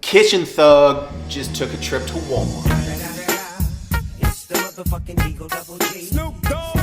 Kitchen Thug just took a trip to Walmart. It's the motherfucking Eagle Double G. Snoop Dogg.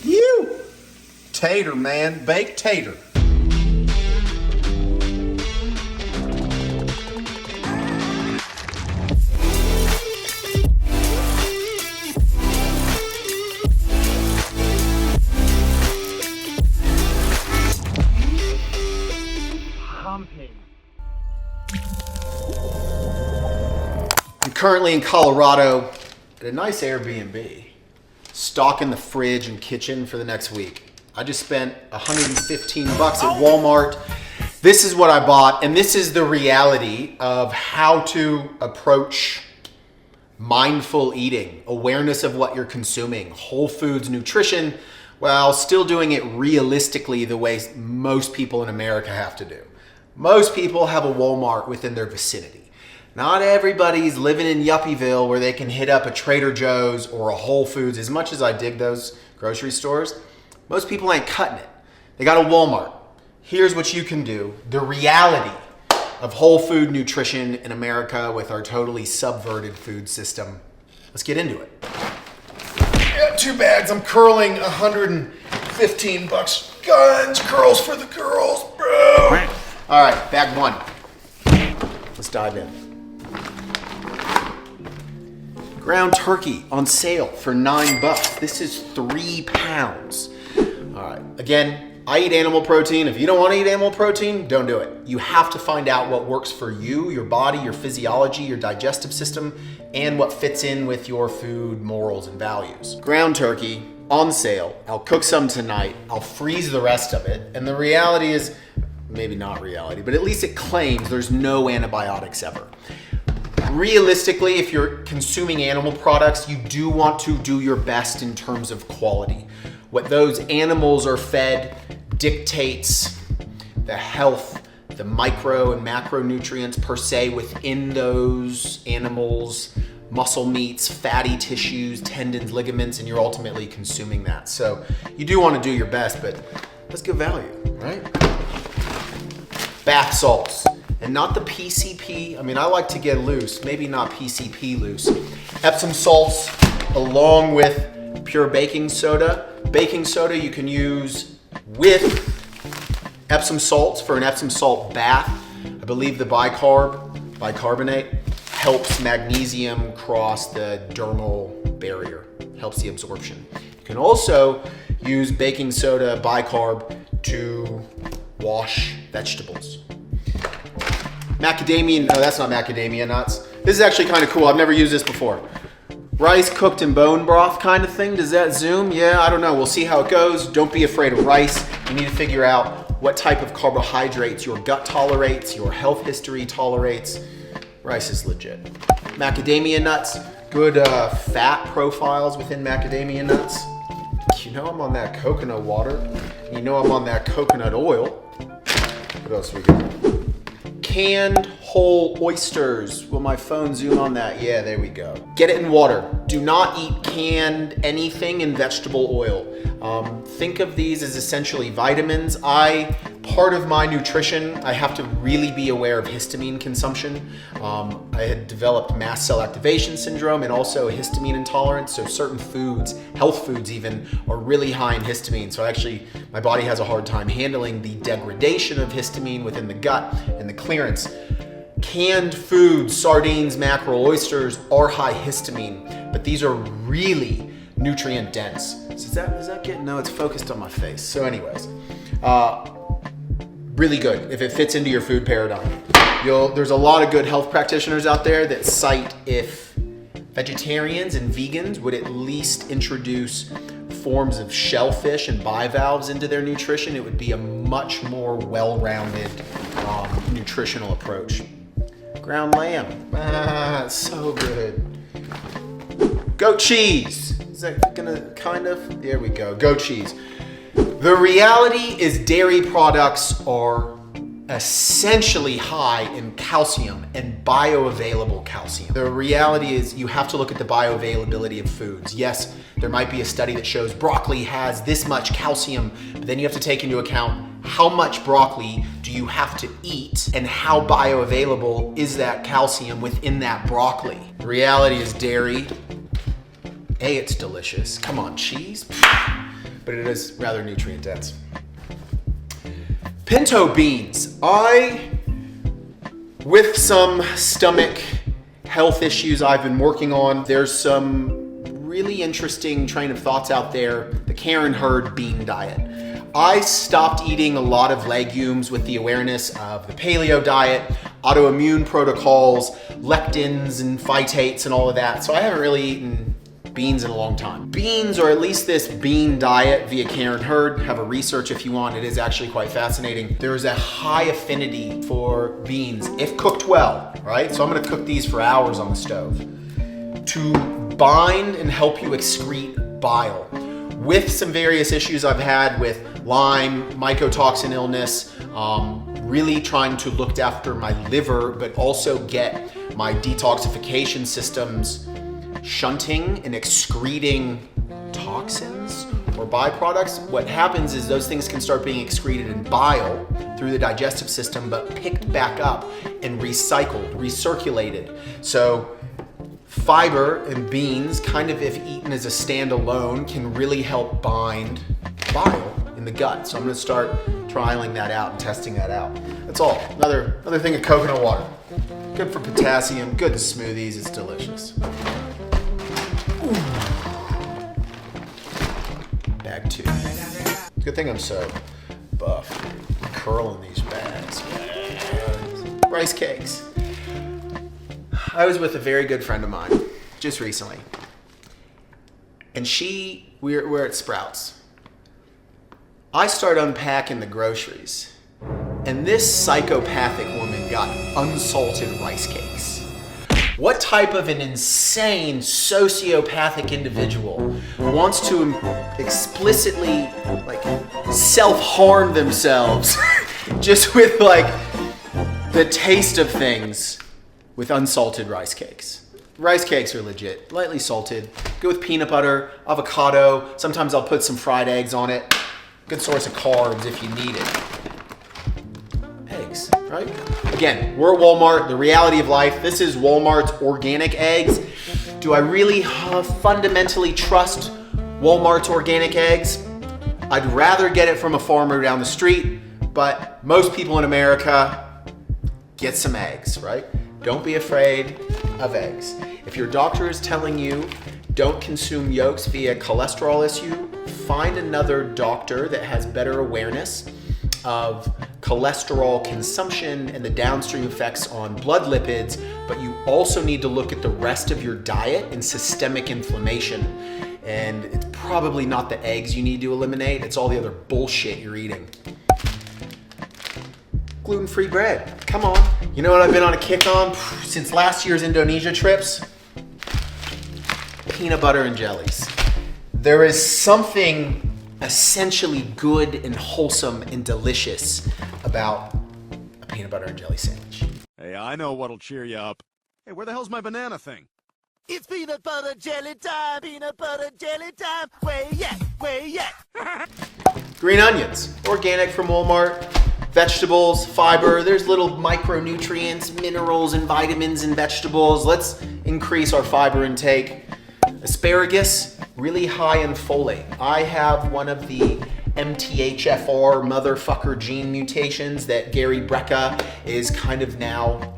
You! Tater, man. Baked tater. I'm currently in Colorado at a nice Airbnb, stocking the fridge and kitchen for the next week. I just spent $115 at Walmart. This is what I bought, and this is the reality of how to approach mindful eating, awareness of what you're consuming, whole foods nutrition, while still doing it realistically the way most people in America have to do. Most people have a Walmart within their vicinity. Not everybody's living in Yuppieville where they can hit up a Trader Joe's or a Whole Foods. As much as I dig those grocery stores, most people ain't cutting it. They got a Walmart. Here's what you can do. The reality of whole food nutrition in America with our totally subverted food system. Let's get into it. Got 2 bags. I'm curling $115. Guns, curls for the girls, bro. All right, bag 1. Let's dive in. Ground turkey on sale for $9. This is 3 pounds. All right, again, I eat animal protein. If you don't want to eat animal protein, don't do it. You have to find out what works for you, your body, your physiology, your digestive system, and what fits in with your food morals and values. Ground turkey on sale. I'll cook some tonight. I'll freeze the rest of it. And the reality is, maybe not reality, but at least it claims there's no antibiotics ever. Realistically, if you're consuming animal products, you do want to do your best in terms of quality. What those animals are fed dictates the health, the micro and macronutrients per se within those animals, muscle meats, fatty tissues, tendons, ligaments, and you're ultimately consuming that. So you do want to do your best, but let's give value, right? Bath salts. And not the PCP. I mean, I like to get loose, maybe not PCP loose. Epsom salts along with pure baking soda. Baking soda you can use with Epsom salts for an Epsom salt bath. I believe the bicarbonate, helps magnesium cross the dermal barrier, helps the absorption. You can also use baking soda bicarb to wash vegetables. Macadamia, no, that's not macadamia nuts. This is actually kind of cool. I've never used this before. Rice cooked in bone broth kind of thing. Does that zoom? Yeah, I don't know. We'll see how it goes. Don't be afraid of rice. You need to figure out what type of carbohydrates your gut tolerates, your health history tolerates. Rice is legit. Macadamia nuts, good fat profiles within macadamia nuts. You know I'm on that coconut water. You know I'm on that coconut oil. What else we got? Canned whole oysters. Will my phone zoom on that? Yeah, there we go. Get it in water. Do not eat canned anything in vegetable oil. Think of these as essentially vitamins. Part of my nutrition, I have to really be aware of histamine consumption. I had developed mast cell activation syndrome and also a histamine intolerance. So certain foods, health foods even, are really high in histamine. So actually, my body has a hard time handling the degradation of histamine within the gut and the clearance. Canned foods, sardines, mackerel, oysters are high histamine, but these are really nutrient dense. So is that getting, no, it's focused on my face. So anyways, really good if it fits into your food paradigm. There's a lot of good health practitioners out there that cite if vegetarians and vegans would at least introduce forms of shellfish and bivalves into their nutrition, it would be a much more well-rounded nutritional approach. Ground lamb, so good. Goat cheese, is that gonna kind of, there we go, goat cheese. The reality is dairy products are essentially high in calcium and bioavailable calcium. The reality is you have to look at the bioavailability of foods. Yes, there might be a study that shows broccoli has this much calcium, but then you have to take into account how much broccoli do you have to eat and how bioavailable is that calcium within that broccoli. The reality is dairy, A, it's delicious. Come on, cheese, but it is rather nutrient dense. Pinto beans. With some stomach health issues I've been working on, there's some really interesting train of thoughts out there, the Karen Hurd bean diet. I stopped eating a lot of legumes with the awareness of the paleo diet, autoimmune protocols, lectins and phytates and all of that, so I haven't really eaten beans in a long time. Beans, or at least this bean diet via Karen Hurd, have a research if you want, it is actually quite fascinating. There's a high affinity for beans, if cooked well, right? So I'm gonna cook these for hours on the stove, to bind and help you excrete bile. With some various issues I've had with Lyme, mycotoxin illness, really trying to look after my liver, but also get my detoxification systems shunting and excreting toxins or byproducts. What happens is those things can start being excreted in bile through the digestive system, but picked back up and recycled, recirculated. So fiber and beans, kind of if eaten as a standalone, can really help bind bile in the gut. So I'm gonna start trialing that out and testing that out. That's all. Another thing of coconut water. Good for potassium, good in smoothies, it's delicious. Bag 2. Good thing I'm so buff. Curling these bags. Rice cakes. I was with a very good friend of mine just recently, and we're at Sprouts. I start unpacking the groceries, and this psychopathic woman got unsalted rice cakes. What type of an insane sociopathic individual wants to explicitly self-harm themselves just with the taste of things with unsalted rice cakes? Rice cakes are legit, lightly salted. Go with peanut butter, avocado. Sometimes I'll put some fried eggs on it. Good source of carbs if you need it. Eggs, right? Again, we're at Walmart, the reality of life. This is Walmart's organic eggs. Do I really fundamentally trust Walmart's organic eggs? I'd rather get it from a farmer down the street, but most people in America get some eggs, right? Don't be afraid of eggs. If your doctor is telling you don't consume yolks via cholesterol issue, find another doctor that has better awareness of cholesterol consumption and the downstream effects on blood lipids, but you also need to look at the rest of your diet and systemic inflammation. And it's probably not the eggs you need to eliminate, it's all the other bullshit you're eating. Gluten-free bread, come on. You know what I've been on a kick on since last year's Indonesia trips? Peanut butter and jellies. There is something essentially good and wholesome and delicious about a peanut butter and jelly sandwich. Hey, I know what'll cheer you up. Hey, where the hell's my banana thing? It's peanut butter jelly time, peanut butter jelly time. Where yet? Green onions, organic from Walmart. Vegetables, fiber, there's little micronutrients, minerals, and vitamins in vegetables. Let's increase our fiber intake. Asparagus, really high in folate. I have one of the MTHFR motherfucker gene mutations that Gary Brecka is kind of now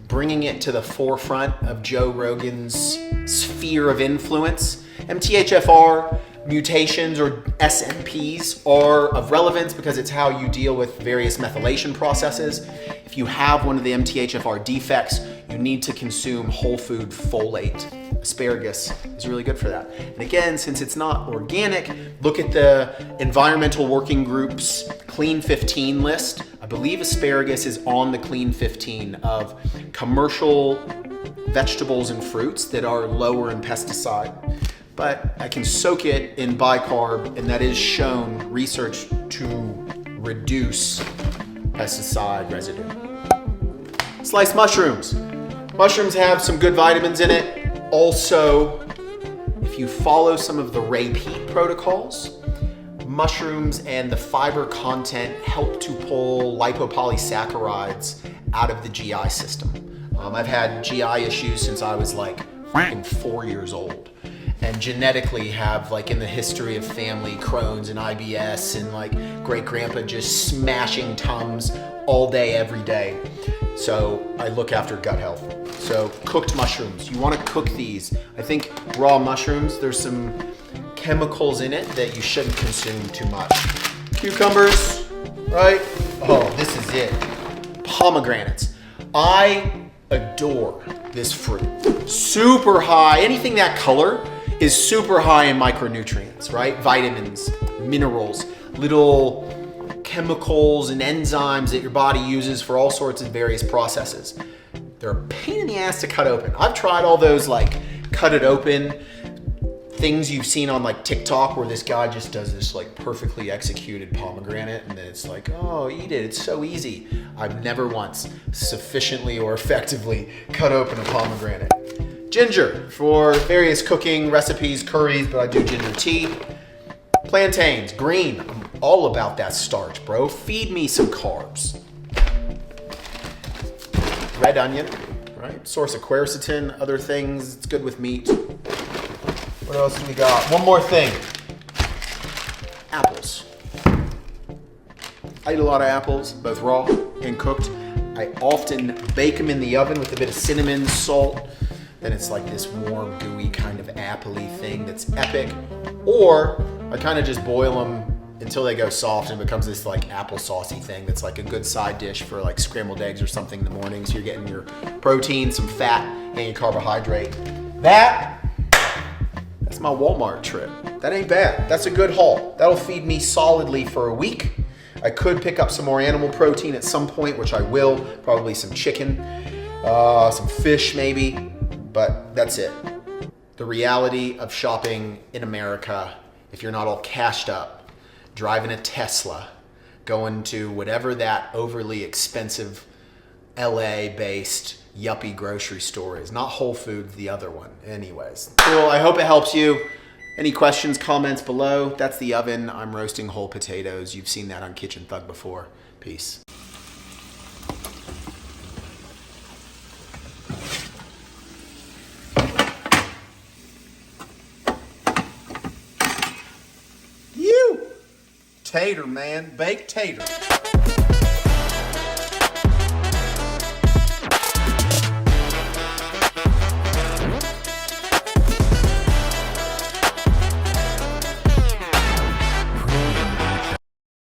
bringing it to the forefront of Joe Rogan's sphere of influence. MTHFR mutations, or SNPs, are of relevance because it's how you deal with various methylation processes. If you have one of the MTHFR defects, you need to consume whole food folate. Asparagus is really good for that. And again, since it's not organic, look at the Environmental Working Group's Clean 15 list. I believe asparagus is on the Clean 15 of commercial vegetables and fruits that are lower in pesticide. But I can soak it in bicarb, and that is shown research to reduce pesticide residue. Sliced mushrooms. Mushrooms have some good vitamins in it. Also, if you follow some of the Ray Peat protocols, mushrooms and the fiber content help to pull lipopolysaccharides out of the GI system. I've had GI issues since I was like 4 years old, and genetically have like in the history of family Crohn's and IBS, and like great grandpa just smashing Tums all day, every day. So I look after gut health. So cooked mushrooms, you want to cook these. I think raw mushrooms, there's some chemicals in it that you shouldn't consume too much. Cucumbers, right? Oh, this is it. Pomegranates. I adore this fruit. Super high, anything that color is super high in micronutrients, right? Vitamins, minerals, little chemicals and enzymes that your body uses for all sorts of various processes. They're a pain in the ass to cut open. I've tried all those like cut it open things you've seen on like TikTok where this guy just does this like perfectly executed pomegranate and then it's like, oh, eat it, it's so easy. I've never once sufficiently or effectively cut open a pomegranate. Ginger for various cooking recipes, curries, but I do ginger tea. Plantains, green, I'm all about that starch, bro. Feed me some carbs. Red onion, right? Source of quercetin, other things, it's good with meat. What else do we got? One more thing. Apples. I eat a lot of apples, both raw and cooked. I often bake them in the oven with a bit of cinnamon, salt. Then it's like this warm, gooey kind of apple-y thing that's epic. Or I kind of just boil them until they go soft and it becomes this like apple saucy thing that's like a good side dish for like scrambled eggs or something in the morning. So you're getting your protein, some fat, and your carbohydrate. That's my Walmart trip. That ain't bad. That's a good haul. That'll feed me solidly for a week. I could pick up some more animal protein at some point, which I will. Probably some chicken, some fish maybe, but that's it. The reality of shopping in America, if you're not all cashed up, driving a Tesla, going to whatever that overly expensive LA-based yuppie grocery store is. Not Whole Foods, the other one. Anyways, cool. I hope it helps you. Any questions, comments below. That's the oven. I'm roasting whole potatoes. You've seen that on Kitchen Thug before. Peace. You! Tater, man. Baked tater.